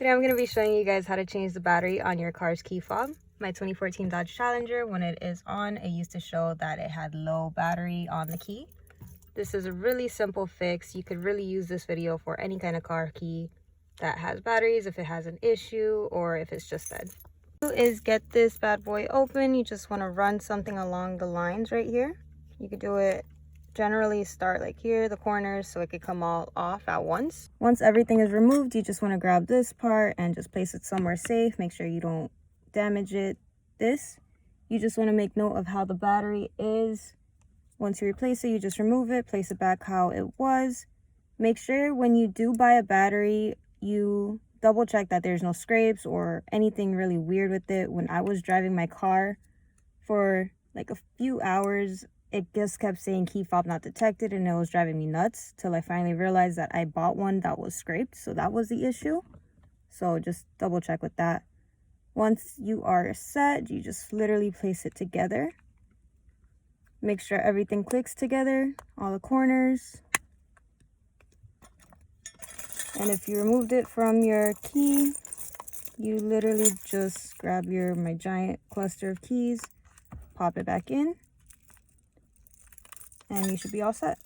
Today I'm going to be showing you guys how to change the battery on your car's key fob. My 2014 Dodge Challenger, when it is on, it used to show that it had low battery on the key. This is a really simple fix. You could really use this video for any kind of car key that has batteries, if it has an issue or if it's just dead. Is get this bad boy open. You just want to run something along the lines right here. You could do it generally start like here, the corners, so it could come all off at once. Once everything is removed, you just want to grab this part and just place it somewhere safe. Make sure you don't damage it. You just want to make note of how the battery is. Once you replace it, you just remove it, place it back how it was. Make sure when you do buy a battery, you double check that there's no scrapes or anything really weird with it. When I was driving my car for like a few hours, it just kept saying key fob not detected, and it was driving me nuts till I finally realized that I bought one that was scraped, so that was the issue. So just double check with that. Once you are set, you just literally place it together. Make sure everything clicks together, all the corners. And if you removed it from your key, you literally just grab my giant cluster of keys, pop it back in, and you should be all set.